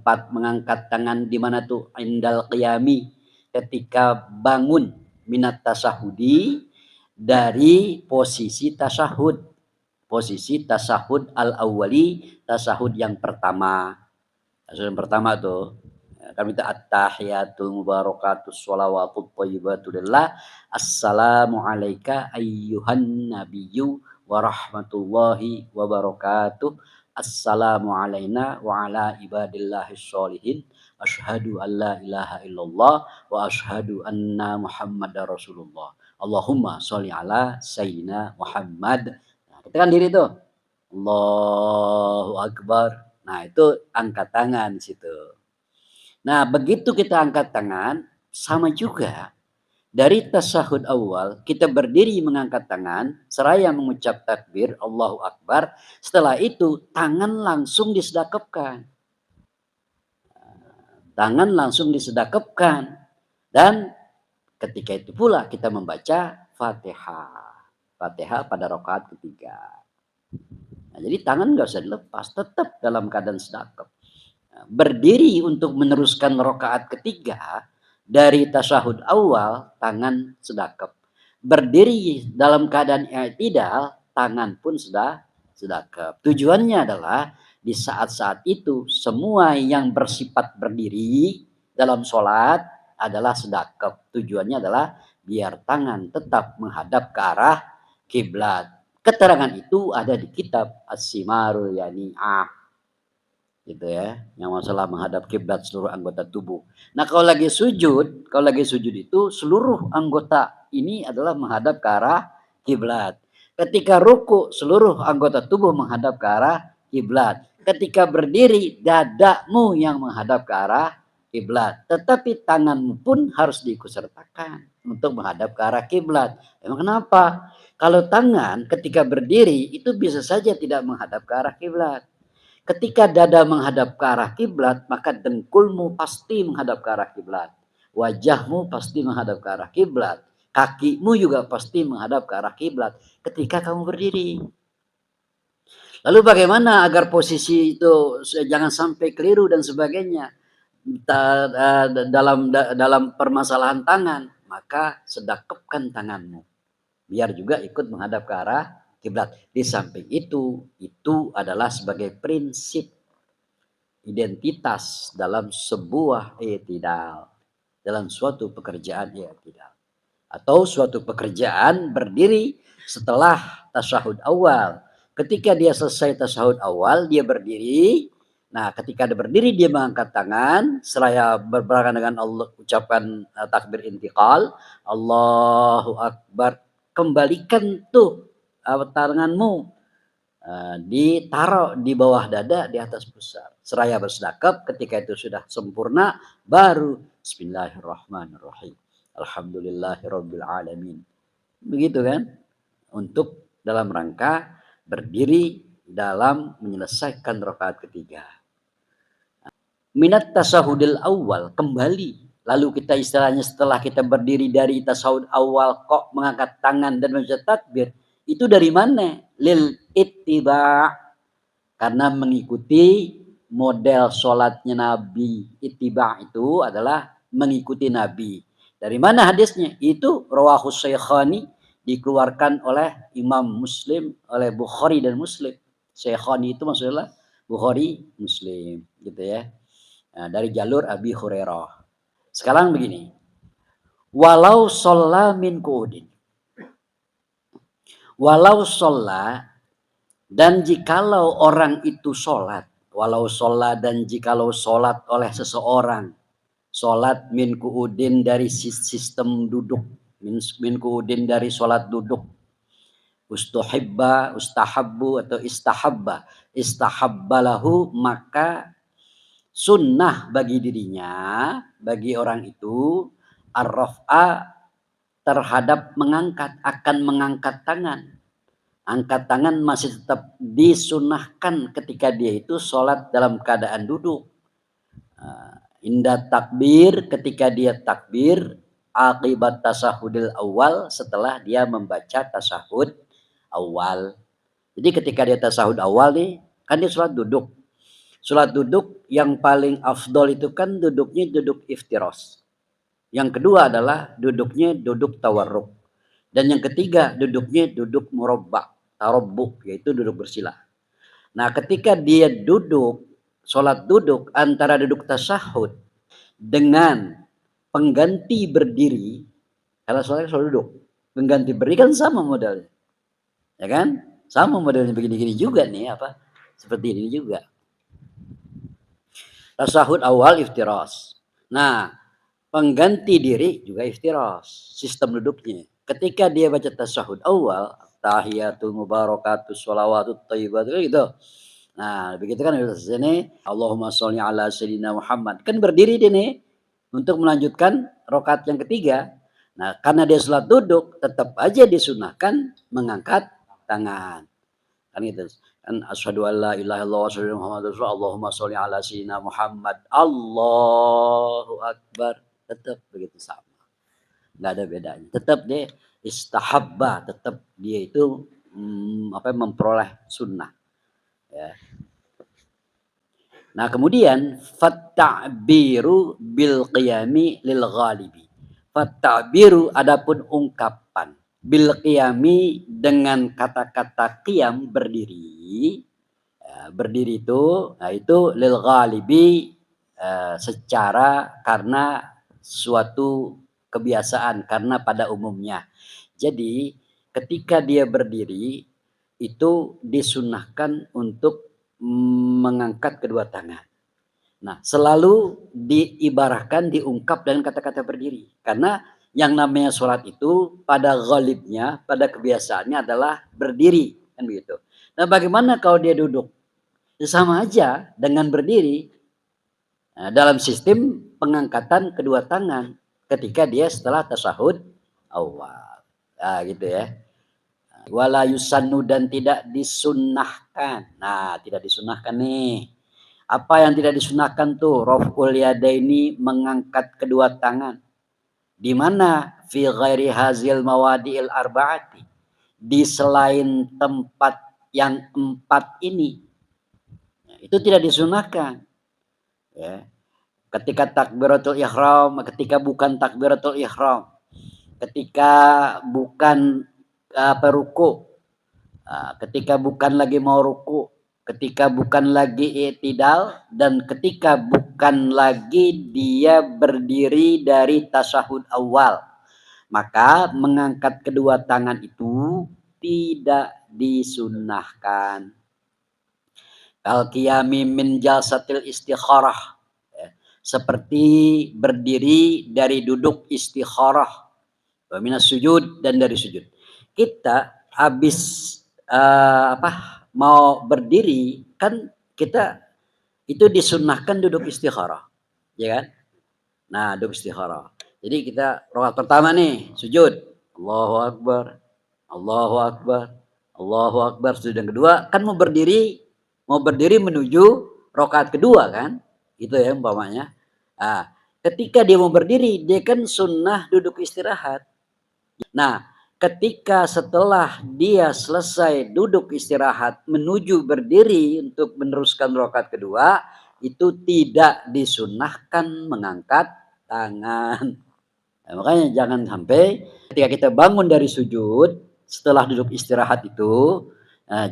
tempat mengangkat tangan di mana tuh? Indal qiyami, ketika bangun minat tasahudi, dari posisi tasyahud. Posisi tasyahud al-awwali, tasyahud yang pertama. Tasyahud yang pertama tuh. Kami itu at-tahiyatul mubarakatus sholawatut thayyibatu lillah. Assalamu alayka ayyuhan nabiyyu wa rahmatullahi wa barakatuh. Assalamu alayna wa ala ibadillahis sholihin. Asyhadu an la ilaha illallah wa asyhadu anna Muhammadar Rasulullah. Allahumma sholli ala sayyidina Muhammad. Nah, tekan diri tuh. Allahu Akbar. Nah, itu angkat tangan di situ. Nah, begitu kita angkat tangan, sama juga. Dari tasyahud awal, kita berdiri mengangkat tangan, seraya mengucap takbir, Allahu Akbar. Setelah itu, tangan langsung disedekapkan. Tangan langsung disedekapkan. Dan ketika itu pula kita membaca Fatihah. Fatihah pada rakaat ketiga. Nah, jadi tangan nggak usah dilepas, tetap dalam keadaan sedekap. Berdiri untuk meneruskan rakaat ketiga dari tasyahud awal, tangan sedekap. Berdiri dalam keadaan i'tidal, tangan pun sudah sedekap. Tujuannya adalah di saat-saat itu semua yang bersifat berdiri dalam sholat adalah sedekap. Tujuannya adalah biar tangan tetap menghadap ke arah kiblat. Keterangan itu ada di kitab As-Simarul Yani'ah, gitu ya, yang masalah menghadap kiblat seluruh anggota tubuh. Nah, kalau lagi sujud itu seluruh anggota ini adalah menghadap ke arah kiblat. Ketika ruku, seluruh anggota tubuh menghadap ke arah kiblat. Ketika berdiri, dadamu yang menghadap ke arah kiblat. Tetapi tanganmu pun harus diikutsertakan untuk menghadap ke arah kiblat. Emang kenapa? Kalau tangan ketika berdiri itu bisa saja tidak menghadap ke arah kiblat. Ketika dada menghadap ke arah kiblat, maka dengkulmu pasti menghadap ke arah kiblat. Wajahmu pasti menghadap ke arah kiblat. Kakimu juga pasti menghadap ke arah kiblat ketika kamu berdiri. Lalu bagaimana agar posisi itu jangan sampai keliru dan sebagainya dalam permasalahan tangan? Maka sedekapkan tanganmu biar juga ikut menghadap ke arah kiblat. Di samping itu adalah sebagai prinsip identitas dalam sebuah i'tidal, dalam suatu pekerjaan i'tidal, atau suatu pekerjaan berdiri setelah tasyahud awal. Ketika dia selesai tasyahud awal, dia berdiri. Nah, ketika dia berdiri, dia mengangkat tangan seraya berbarengan dengan Allah, ucapan takbir intiqal, Allahu Akbar. Kembalikan tuh tanganmu, ditaruh di bawah dada, di atas pusar. Seraya bersedekap. Ketika itu sudah sempurna, baru Bismillahirrahmanirrahim. Alhamdulillahirabbil alamin. Begitu kan? Untuk dalam rangka berdiri dalam menyelesaikan rakaat ketiga. Minat tasahudil awal, kembali. Lalu kita istilahnya setelah kita berdiri dari tasawuf awal kok mengangkat tangan dan membaca takbir, itu dari mana? Lil ittiba', karena mengikuti model sholatnya Nabi. Ittiba' itu adalah mengikuti Nabi. Dari mana hadisnya? Itu rawahus Syekhani, dikeluarkan oleh Imam Muslim, oleh Bukhari dan Muslim. Syekhani itu maksudnya Bukhari, Muslim, gitu ya. Nah, dari jalur Abi Hurairah. Sekarang begini, walau sholla min qu'udin, walau sholla, dan jikalau orang itu sholat, walau sholat, dan jikalau sholat oleh seseorang, sholat min qu'udin dari sistem duduk, min qu'udin dari sholat duduk, ustuhibba, ustahabbu atau istahabba, istahabbalahu, maka sunnah bagi dirinya, bagi orang itu, ar-raf'a, terhadap mengangkat, akan mengangkat tangan. Angkat tangan masih tetap disunnahkan ketika dia itu sholat dalam keadaan duduk. Indah takbir, ketika dia takbir, akibat tasahudil awal, setelah dia membaca tasahud awal. Jadi ketika dia tasahud awal nih, kan dia sholat duduk. Sholat duduk yang paling afdol itu kan duduknya duduk iftiros. Yang kedua adalah duduknya duduk tawarruk. Dan yang ketiga duduknya duduk murabba, tarobbuk, yaitu duduk bersila. Nah, ketika dia duduk, sholat duduk antara duduk tasyahud dengan pengganti berdiri, kalau sholat duduk, pengganti berdiri kan sama modelnya, ya kan? Sama modelnya begini-gini juga nih apa? Seperti ini juga. Tasyahud awal iftiras. Nah, pengganti diri juga iftiras, sistem duduknya. Ketika dia baca tasyahud awal, tahiyatul mubarakatus sholawatut thayyibat gitu. Nah, begitu kan di sini Allahumma sholli ala sayyidina Muhammad. Kan berdiri dia nih untuk melanjutkan rakaat yang ketiga. Nah, karena dia sholat duduk, tetap aja disunahkan mengangkat tangan. Kan gitu. Kan asyhadu alla ilaha illallah wa asyhadu anna muhammadar rasulullah. Allahumma sholli ala sayyidina Muhammad. Allahu akbar. Tetap begitu sama. Enggak ada bedanya. Tetap dia istahabba, tetap dia itu memperoleh sunnah. Ya. Nah, kemudian fatta'biru bil qiyami lil ghalibi. Fatta'biru adapun ungkapan bil qiyami dengan kata-kata qiyam berdiri. Ya, berdiri itu, nah itu lil ghalibi secara karena suatu kebiasaan, karena pada umumnya. Jadi ketika dia berdiri itu disunahkan untuk mengangkat kedua tangan. Nah, selalu diibarahkan, diungkap dengan kata-kata berdiri. Karena yang namanya sholat itu pada ghalibnya, pada kebiasaannya adalah berdiri. Kan begitu. Nah, bagaimana kalau dia duduk? Ya, sama aja dengan berdiri. Nah, dalam sistem pengangkatan kedua tangan ketika dia setelah tasyahud awal. Nah, gitu ya. Wala yusannu dan tidak disunnahkan. Nah, tidak disunnahkan nih. Apa yang tidak disunnahkan tuh? Raf'ul yadaini, mengangkat kedua tangan. Di mana? Fi ghairi hazil mawadi'il arba'ati. Di selain tempat yang 4 ini. Itu tidak disunnahkan. Ya. Ketika takbiratul ihram, ketika bukan takbiratul ihram, ketika bukan ruku, ketika bukan lagi mau ruku, ketika bukan lagi i'tidal, dan ketika bukan lagi dia berdiri dari tasyahud awal, maka mengangkat kedua tangan itu tidak disunnahkan. Al-qiyami min jalsatil istikharah, seperti berdiri dari duduk istikharah, wa minas sujud, dan dari sujud. Kita habis mau berdiri kan kita itu disunnahkan duduk istikharah, ya kan? Nah, duduk istikharah. Jadi kita rakaat pertama nih sujud, Allahu akbar, Allahu akbar, Allahu akbar. Sujud yang kedua kan mau berdiri menuju rakaat kedua kan? Itu ya umpamanya. Nah, ketika dia mau berdiri, dia kan sunnah duduk istirahat. Nah, ketika setelah dia selesai duduk istirahat menuju berdiri untuk meneruskan rakaat kedua, itu tidak disunnahkan mengangkat tangan. Nah, makanya jangan sampai ketika kita bangun dari sujud setelah duduk istirahat itu,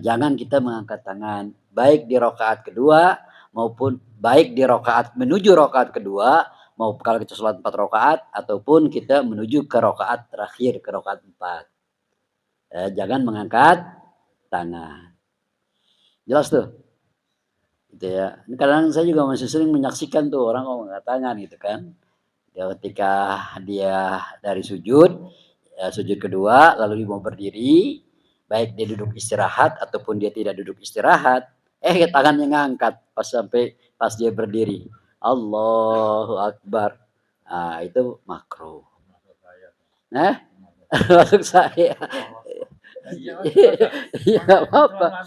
jangan kita mengangkat tangan, baik di rakaat kedua maupun baik di rakaat menuju rakaat kedua, mau kalau kita sholat 4 rakaat ataupun kita menuju ke rakaat terakhir, ke rakaat 4. Jangan mengangkat tangan. Jelas tuh? Gitu ya. Ini kadang saya juga masih sering menyaksikan tuh orang mengangkat tangan gitu kan. Ya, ketika dia dari sujud, sujud kedua lalu dia mau berdiri, baik dia duduk istirahat ataupun dia tidak duduk istirahat, tangannya ngangkat pas dia berdiri. Allahu akbar. Nah, itu makruh. Nah, masuk saya. Iya, apa-apa.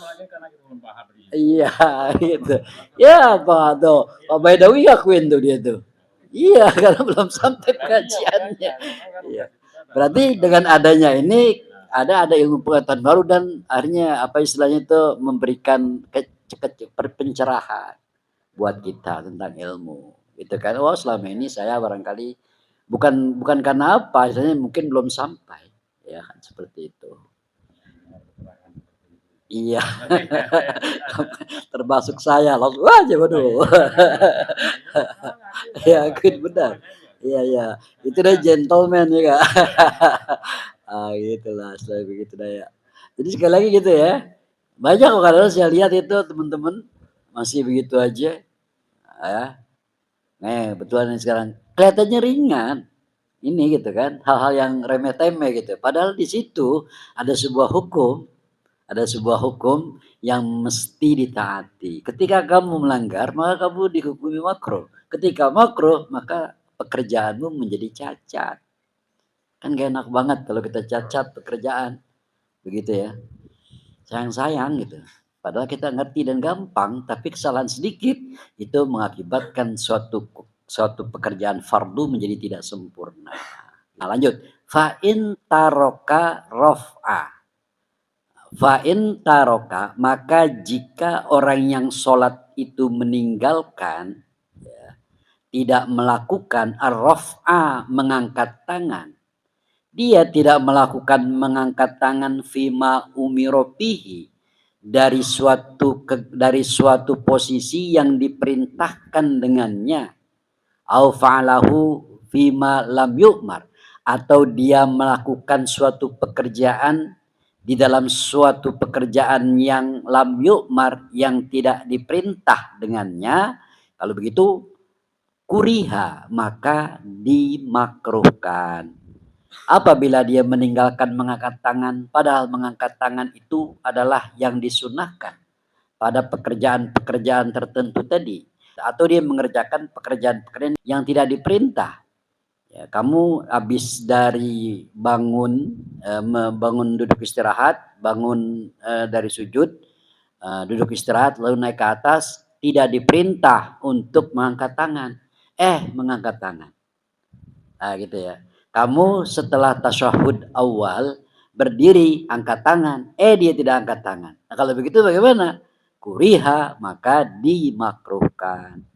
Iya, gitu. Ya, apa tuh? Pak Baidawi ngakuin tuh dia tuh. Iya, karena belum sampai pengajiannya. Iya. Berarti dengan adanya ini ada ilmu pengetahuan baru dan akhirnya apa istilahnya itu memberikan pencerahan. buat kita tentang ilmu, gitu kan. Oh, selama ini saya barangkali bukan bukan karena apa, misalnya mungkin belum sampai, ya kan seperti itu. Iya, termasuk saya langsung aja, waduh. Ya, good, benar. Iya iya, itu dia gentleman ya, Kak. Gitulah, saya begitu dah ya. Jadi sekali lagi gitu ya, banyak kok kadang saya lihat itu teman-teman masih begitu aja, ya. Betulan nih sekarang kelihatannya ringan, ini gitu kan, hal-hal yang remeh-temeh gitu. Padahal di situ ada sebuah hukum, ada sebuah hukum yang mesti ditaati. Ketika kamu melanggar, maka kamu dihukumi makruh. Ketika makruh, maka pekerjaanmu menjadi cacat. Kan gak enak banget kalau kita cacat pekerjaan, begitu ya. Sayang-sayang gitu. Padahal kita ngerti dan gampang, tapi kesalahan sedikit itu mengakibatkan suatu pekerjaan fardu menjadi tidak sempurna. Nah, lanjut. Fa in taroka rof'a. Fa in taroka, maka jika orang yang sholat itu meninggalkan, ya, tidak melakukan ar-raf'a, mengangkat tangan. Dia tidak melakukan mengangkat tangan fima umiropihi, dari suatu posisi yang diperintahkan dengannya, au fa'alahu fima lam yu'mar, atau dia melakukan suatu pekerjaan di dalam suatu pekerjaan yang lam yu'mar, yang tidak diperintah dengannya. Kalau begitu kuriha, maka dimakruhkan. Apabila dia meninggalkan mengangkat tangan, padahal mengangkat tangan itu adalah yang disunahkan pada pekerjaan-pekerjaan tertentu tadi, atau dia mengerjakan pekerjaan-pekerjaan yang tidak diperintah. Ya, kamu habis dari bangun duduk istirahat, bangun dari sujud, duduk istirahat lalu naik ke atas, tidak diperintah untuk mengangkat tangan. Mengangkat tangan. Gitu ya. Kamu setelah tasyahud awal berdiri angkat tangan, dia tidak angkat tangan. Nah, kalau begitu bagaimana? Kuriha, maka dimakruhkan.